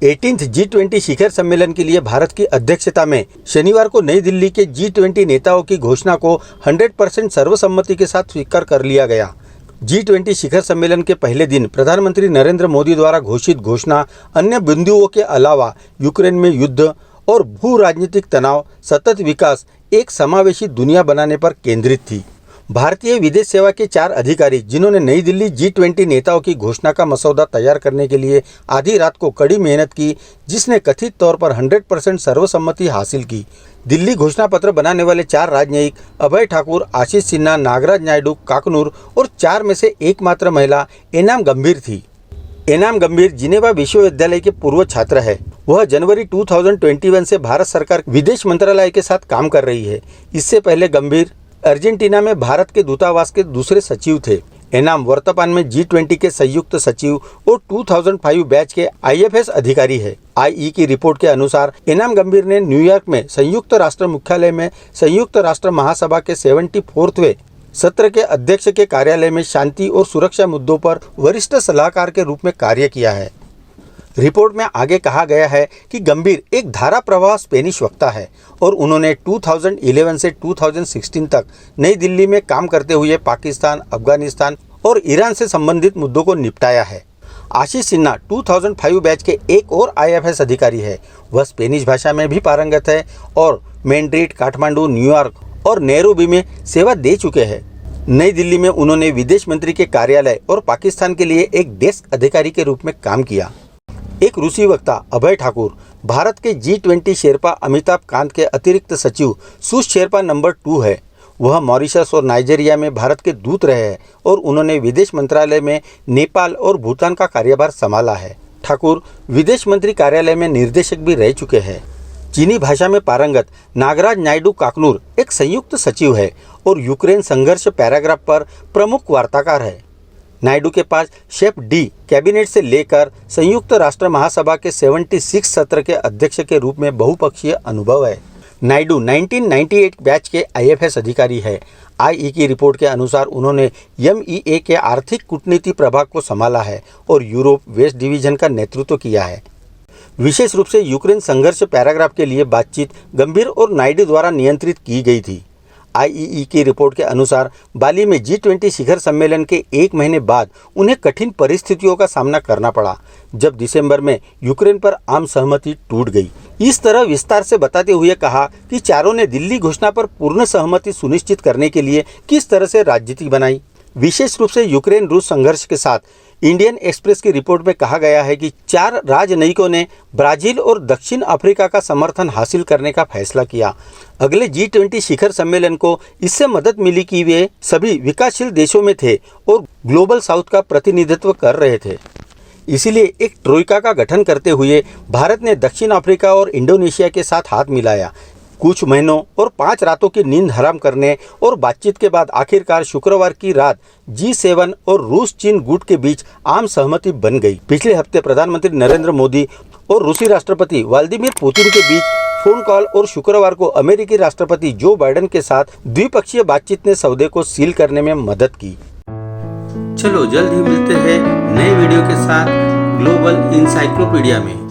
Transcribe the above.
18th G20 शिखर सम्मेलन के लिए भारत की अध्यक्षता में शनिवार को नई दिल्ली के G20 नेताओं की घोषणा को 100% सर्वसम्मति के साथ स्वीकार कर लिया गया। G20 शिखर सम्मेलन के पहले दिन प्रधानमंत्री नरेंद्र मोदी द्वारा घोषित घोषणा अन्य बिंदुओं के अलावा यूक्रेन में युद्ध और भू राजनीतिक तनाव, सतत विकास, एक समावेशी दुनिया बनाने पर केंद्रित थी। भारतीय विदेश सेवा के 4 अधिकारी, जिन्होंने नई दिल्ली G20 नेताओं की घोषणा का मसौदा तैयार करने के लिए आधी रात को कड़ी मेहनत की, जिसने कथित तौर पर 100% सर्वसम्मति हासिल की। दिल्ली घोषणा पत्र बनाने वाले 4 राजनयिक अभय ठाकुर, आशीष सिन्हा, नागराज नायडू, काकनूर और 4 में से एकमात्र महिला एनाम गंभीर थी। एनाम गंभीर जिनेवा विश्वविद्यालय के पूर्व छात्र है। वह जनवरी 2021 से भारत सरकार विदेश मंत्रालय के साथ काम कर रही है। इससे पहले गंभीर अर्जेंटीना में भारत के दूतावास के दूसरे सचिव थे। एनाम वर्तमान में G20 के संयुक्त सचिव और 2005 बैच के IFS अधिकारी है। IE की रिपोर्ट के अनुसार एनाम गंभीर ने न्यूयॉर्क में संयुक्त राष्ट्र मुख्यालय में संयुक्त राष्ट्र महासभा के 74वें सत्र के अध्यक्ष के कार्यालय में शांति और सुरक्षा मुद्दों पर वरिष्ठ सलाहकार के रूप में कार्य किया है। रिपोर्ट में आगे कहा गया है कि गंभीर एक धारा प्रवाह स्पेनिश वक्ता है और उन्होंने 2011 से 2016 तक नई दिल्ली में काम करते हुए पाकिस्तान, अफगानिस्तान और ईरान से संबंधित मुद्दों को निपटाया है। आशीष सिन्हा 2005 बैच के एक और IFS अधिकारी है। वह स्पेनिश भाषा में भी पारंगत है और मैड्रिड, काठमांडू, न्यूयॉर्क और नैरोबी में सेवा दे चुके हैं। नई दिल्ली में उन्होंने विदेश मंत्री के कार्यालय और पाकिस्तान के लिए एक डेस्क अधिकारी के रूप में काम किया। एक रूसी वक्ता अभय ठाकुर भारत के G20 शेरपा अमिताभ कांत के अतिरिक्त सचिव सुश शेरपा नंबर 2 है। वह मॉरिशस और नाइजीरिया में भारत के दूत रहे हैं और उन्होंने विदेश मंत्रालय में नेपाल और भूटान का कार्यभार संभाला है। ठाकुर विदेश मंत्री कार्यालय में निर्देशक भी रह चुके हैं। चीनी भाषा में पारंगत नागराज नायडू काकनूर एक संयुक्त सचिव है और यूक्रेन संघर्ष पैराग्राफ पर प्रमुख वार्ताकार है। नायडू के पास शेफ डी कैबिनेट से लेकर संयुक्त राष्ट्र महासभा के 76 सत्र के अध्यक्ष के रूप में बहुपक्षीय अनुभव है। नायडू 1998 बैच के IFS अधिकारी है। IE की रिपोर्ट के अनुसार उन्होंने MEA के आर्थिक कूटनीति प्रभाग को संभाला है और यूरोप वेस्ट डिवीजन का नेतृत्व किया है। विशेष रूप से यूक्रेन संघर्ष पैराग्राफ के लिए बातचीत गंभीर और नायडू द्वारा नियंत्रित की गई थी। IEE की रिपोर्ट के अनुसार बाली में G20 शिखर सम्मेलन के 1 महीने बाद उन्हें कठिन परिस्थितियों का सामना करना पड़ा, जब दिसंबर में यूक्रेन पर आम सहमति टूट गई। इस तरह विस्तार से बताते हुए कहा कि चारों ने दिल्ली घोषणा पर पूर्ण सहमति सुनिश्चित करने के लिए किस तरह से राजनीति बनाई। विशेष रूप से यूक्रेन रूस संघर्ष के साथ इंडियन एक्सप्रेस की रिपोर्ट में कहा गया है कि 4 राजनयिकों ने ब्राजील और दक्षिण अफ्रीका का समर्थन हासिल करने का फैसला किया। अगले G20 शिखर सम्मेलन को इससे मदद मिली कि वे सभी विकासशील देशों में थे और ग्लोबल साउथ का प्रतिनिधित्व कर रहे थे। इसीलिए एक ट्रोइका का गठन करते हुए भारत ने दक्षिण अफ्रीका और इंडोनेशिया के साथ हाथ मिलाया। कुछ महीनों और 5 रातों की नींद हराम करने और बातचीत के बाद आखिरकार शुक्रवार की रात G7 और रूस चीन गुट के बीच आम सहमति बन गई। पिछले हफ्ते प्रधानमंत्री नरेंद्र मोदी और रूसी राष्ट्रपति व्लादिमीर पुतिन के बीच फोन कॉल और शुक्रवार को अमेरिकी राष्ट्रपति जो बाइडेन के साथ द्विपक्षीय बातचीत ने सौदे को सील करने में मदद की। चलो जल्द ही मिलते हैं नए वीडियो के साथ ग्लोबल इंसाइक्लोपीडिया में।